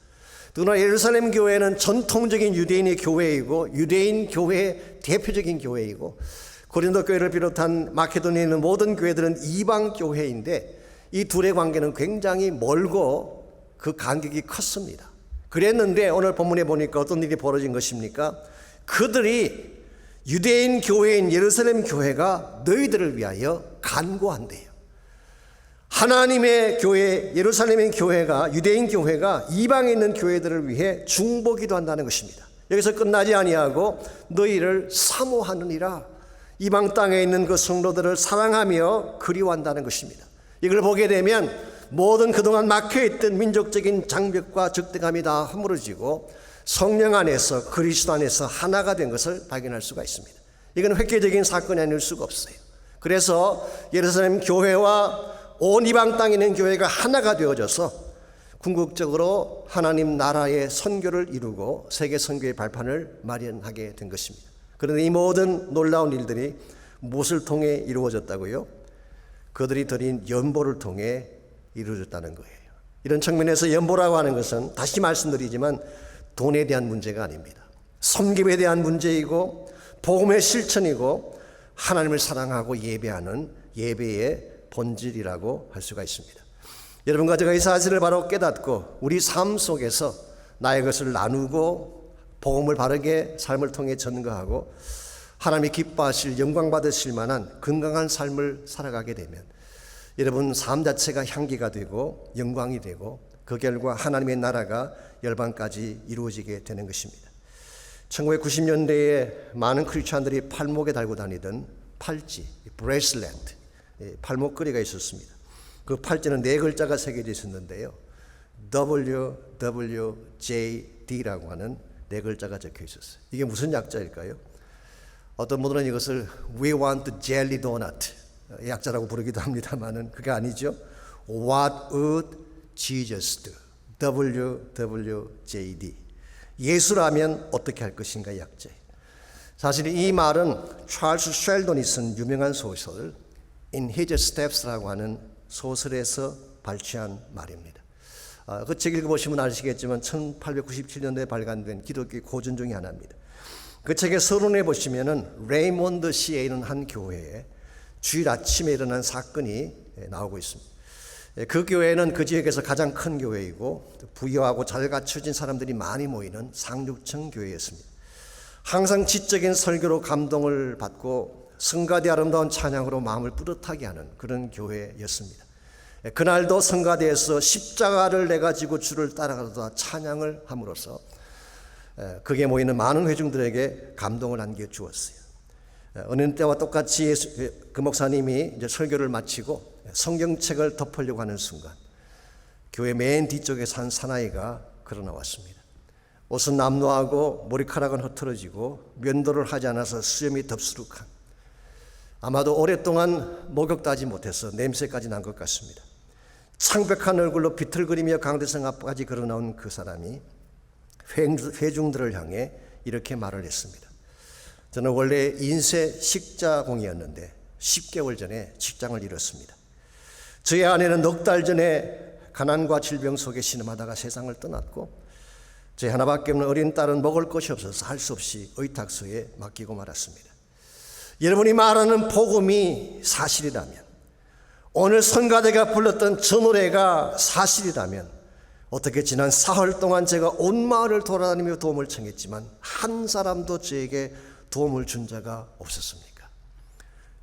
더구나 예루살렘 교회는 전통적인 유대인의 교회이고 유대인 교회의 대표적인 교회이고 고린도 교회를 비롯한 마케도니아에 있는 모든 교회들은 이방 교회인데 이 둘의 관계는 굉장히 멀고 그 간격이 컸습니다. 그랬는데 오늘 본문에 보니까 어떤 일이 벌어진 것입니까? 그들이 유대인 교회인 예루살렘 교회가 너희들을 위하여 간구한대요. 하나님의 교회 예루살렘의 교회가 유대인 교회가 이방에 있는 교회들을 위해 중보기도 한다는 것입니다. 여기서 끝나지 아니하고 너희를 사모하느니라. 이방 땅에 있는 그 성도들을 사랑하며 그리워한다는 것입니다. 이걸 보게 되면 모든 그동안 막혀있던 민족적인 장벽과 적대감이 다 허물어지고 성령 안에서 그리스도 안에서 하나가 된 것을 발견할 수가 있습니다. 이건 획기적인 사건이 아닐 수가 없어요. 그래서 예루살렘 교회와 온 이방 땅에 있는 교회가 하나가 되어져서 궁극적으로 하나님 나라의 선교를 이루고 세계 선교의 발판을 마련하게 된 것입니다. 그런데 이 모든 놀라운 일들이 무엇을 통해 이루어졌다고요? 그들이 드린 연보를 통해 이루어졌다는 거예요. 이런 측면에서 연보라고 하는 것은 다시 말씀드리지만 돈에 대한 문제가 아닙니다. 섬김에 대한 문제이고 복음의 실천이고 하나님을 사랑하고 예배하는 예배의 본질이라고 할 수가 있습니다. 여러분과 제가 이 사실을 바로 깨닫고 우리 삶 속에서 나의 것을 나누고 복음을 바르게 삶을 통해 전거하고 하나님이 기뻐하실 영광 받으실 만한 건강한 삶을 살아가게 되면 여러분 삶 자체가 향기가 되고 영광이 되고 그 결과 하나님의 나라가 열방까지 이루어지게 되는 것입니다. 1990년대에 많은 크리스찬들이 팔목에 달고 다니던 팔찌, 브레이슬렛, 팔목걸이가 있었습니다. 그 팔찌는 네 글자가 새겨져 있었는데요. WWJD라고 하는 네 글자가 적혀 있었어요. 이게 무슨 약자일까요? 어떤 분들은 이것을 We want jelly donut 약자라고 부르기도 합니다만은 그게 아니죠. What would Jesus do? WWJD. 예수라면 어떻게 할 것인가 약자. 사실 이 말은 찰스 쉘던이 쓴 유명한 소설 In His Steps라고 하는 소설에서 발췌한 말입니다. 그 책 읽어보시면 아시겠지만 1897년도에 발간된 기독교 고전 중에 하나입니다. 그 책의 서론에 보시면은 레이몬드 시에 있는 한 교회에 주일 아침에 일어난 사건이 나오고 있습니다. 그 교회는 그 지역에서 가장 큰 교회이고 부유하고 잘 갖춰진 사람들이 많이 모이는 상류층 교회였습니다. 항상 지적인 설교로 감동을 받고 성가대 아름다운 찬양으로 마음을 뿌듯하게 하는 그런 교회였습니다. 그날도 성가대에서 십자가를 내가지고 주를 따라가다 찬양을 함으로써 그게 모이는 많은 회중들에게 감동을 안겨 주었어요. 어느 때와 똑같이 그 목사님이 이제 설교를 마치고 성경책을 덮으려고 하는 순간 교회 맨 뒤쪽에 산 사나이가 걸어 나왔습니다. 옷은 남루하고 머리카락은 흐트러지고 면도를 하지 않아서 수염이 덥수룩한, 아마도 오랫동안 목욕도 못해서 냄새까지 난 것 같습니다. 창백한 얼굴로 비틀거리며 강대상 앞까지 걸어 나온 그 사람이 회중들을 향해 이렇게 말을 했습니다. 저는 원래 인쇄 식자공이었는데 10개월 전에 직장을 잃었습니다. 저희 아내는 넉 달 전에 가난과 질병 속에 신음하다가 세상을 떠났고 저희 하나밖에 없는 어린 딸은 먹을 것이 없어서 할 수 없이 의탁소에 맡기고 말았습니다. 여러분이 말하는 복음이 사실이라면, 오늘 성가대가 불렀던 저 노래가 사실이라면 어떻게 지난 사흘 동안 제가 온 마을을 돌아다니며 도움을 청했지만 한 사람도 저에게 도움을 준 자가 없었습니까?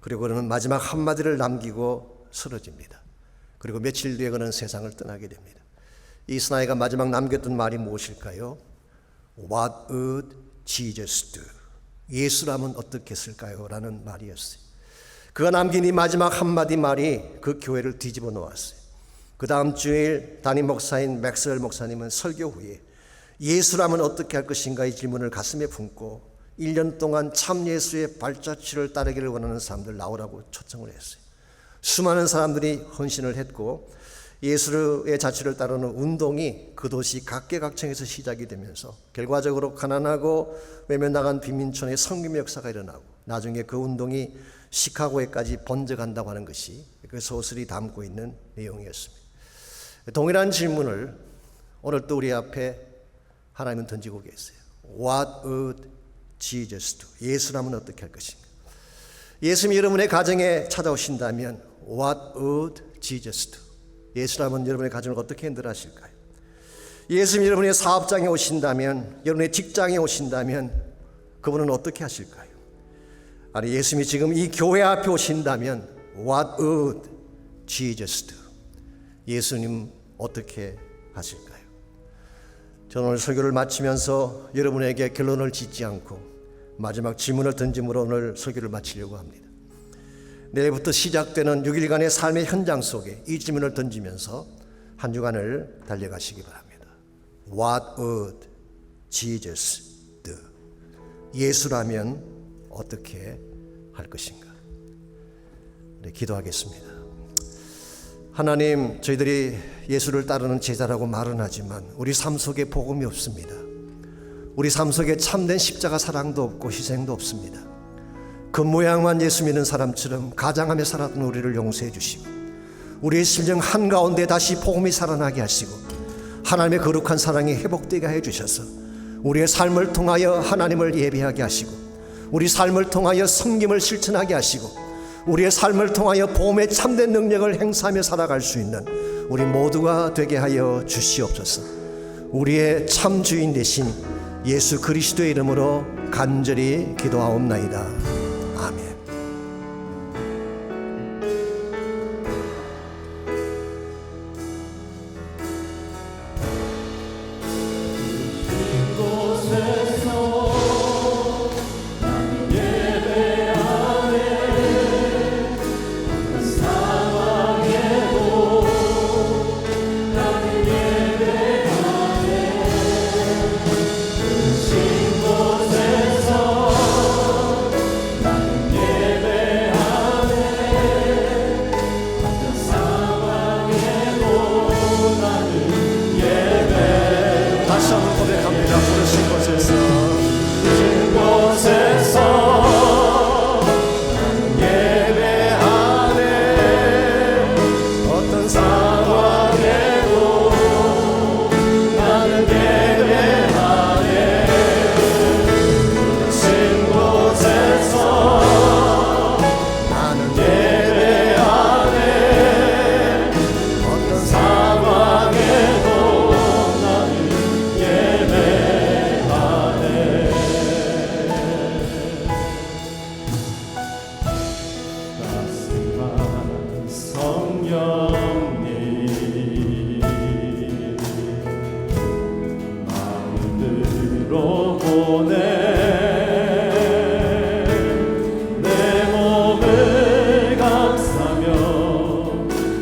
그리고 그는 마지막 한마디를 남기고 쓰러집니다. 그리고 며칠 뒤에 그는 세상을 떠나게 됩니다. 이 사나이가 마지막 남겼던 말이 무엇일까요? What would Jesus do? 예수라면 어떻게 했을까요? 라는 말이었어요. 그가 남긴 이 마지막 한마디 말이 그 교회를 뒤집어 놓았어요. 그 다음 주일 담임 목사인 맥스웰 목사님은 설교 후에 예수라면 어떻게 할 것인가 이 질문을 가슴에 품고 1년 동안 참 예수의 발자취를 따르기를 원하는 사람들 나오라고 초청을 했어요. 수많은 사람들이 헌신을 했고 예수의 자취를 따르는 운동이 그 도시 각계각층에서 시작이 되면서 결과적으로 가난하고 외면당한 빈민촌의 성김의 역사가 일어나고 나중에 그 운동이 시카고에까지 번져간다고 하는 것이 그 소설이 담고 있는 내용이었습니다. 동일한 질문을 오늘 또 우리 앞에 하나님은 던지고 계세요. What would Jesus do? 예수라면 어떻게 할 것인가? 예수님이 여러분의 가정에 찾아오신다면 What would Jesus do? 예수라면 여러분의 가정을 어떻게 핸들하실까요? 예수님이 여러분의 사업장에 오신다면, 여러분의 직장에 오신다면 그분은 어떻게 하실까요? 아니, 예수님이 지금 이 교회 앞에 오신다면 What would Jesus do? 예수님 어떻게 하실까요? 저는 오늘 설교를 마치면서 여러분에게 결론을 짓지 않고 마지막 질문을 던짐으로 오늘 설교를 마치려고 합니다. 내일부터 시작되는 6일간의 삶의 현장 속에 이 질문을 던지면서 한 주간을 달려가시기 바랍니다. What would Jesus do? 예수라면 어떻게 할 것인가? 네, 기도하겠습니다. 하나님, 저희들이 예수를 따르는 제자라고 말은 하지만 우리 삶 속에 복음이 없습니다. 우리 삶 속에 참된 십자가 사랑도 없고 희생도 없습니다. 그 모양만 예수 믿는 사람처럼 가장하며 살았던 우리를 용서해 주시고 우리의 심령 한가운데 다시 복음이 살아나게 하시고 하나님의 거룩한 사랑이 회복되게 해 주셔서 우리의 삶을 통하여 하나님을 예배하게 하시고 우리 삶을 통하여 섬김을 실천하게 하시고 우리의 삶을 통하여 복음의 참된 능력을 행사하며 살아갈 수 있는 우리 모두가 되게 하여 주시옵소서. 우리의 참 주인 되신 예수 그리스도의 이름으로 간절히 기도하옵나이다. 아멘. 곳에서 주로 보내 내 몸을 감싸며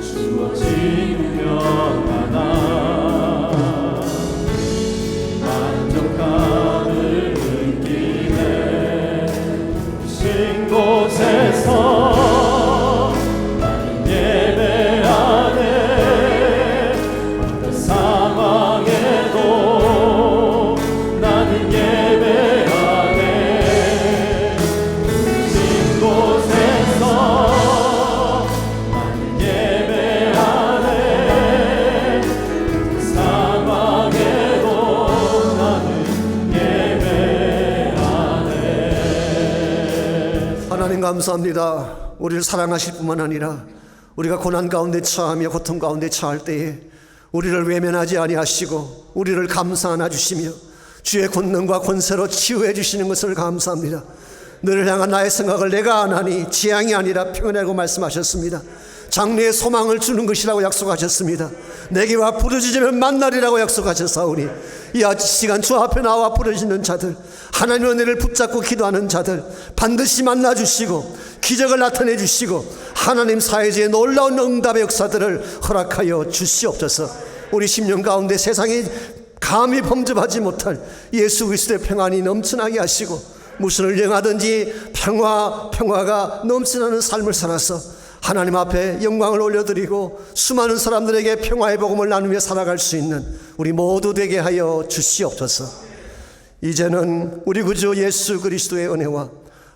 주어진 운명 하나 만족감을 느끼네 신 곳에서 나는 예배하네 어떤 상황에도 나는 예배하네 신 곳에서 나는 예배하네 어떤 상황에도 나는 예배하네. 하나님 감사합니다. 우리를 사랑하실 뿐만 아니라 우리가 고난 가운데 처하며 고통 가운데 처할 때에 우리를 외면하지 아니하시고 우리를 감싸 안아주시며 주의 권능과 권세로 치유해 주시는 것을 감사합니다. 너를 향한 나의 생각을 내가 안하니 재앙이 아니라 평안이라고 말씀하셨습니다. 장래의 소망을 주는 것이라고 약속하셨습니다. 내게와 부르짖으면 만나리라고 약속하셨사오니 이 시간 주 앞에 나와 부르짖는 자들, 하나님의 은혜를 붙잡고 기도하는 자들 반드시 만나주시고 기적을 나타내 주시고 하나님 사회주의 놀라운 응답의 역사들을 허락하여 주시옵소서. 우리 심령 가운데 세상이 감히 범접하지 못할 예수 그리스도의 평안이 넘쳐나게 하시고 무슨 을 영하든지 평화가 넘쳐나는 삶을 살아서 하나님 앞에 영광을 올려드리고 수많은 사람들에게 평화의 복음을 나누며 살아갈 수 있는 우리 모두 되게 하여 주시옵소서. 이제는 우리 구주 예수 그리스도의 은혜와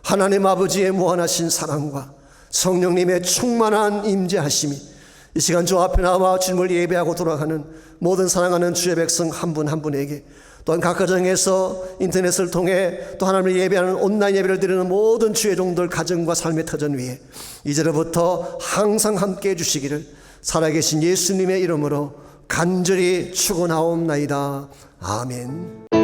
하나님 아버지의 무한하신 사랑과 성령님의 충만한 임재하심이 이 시간 주 앞에 나와 주님을 예배하고 돌아가는 모든 사랑하는 주의 백성 한 분 한 분에게, 또한 각 가정에서 인터넷을 통해 또 하나님을 예배하는 온라인 예배를 드리는 모든 주의 종들 가정과 삶의 터전 위에 이제로부터 항상 함께 해주시기를 살아계신 예수님의 이름으로 간절히 축원하옵나이다. 아멘.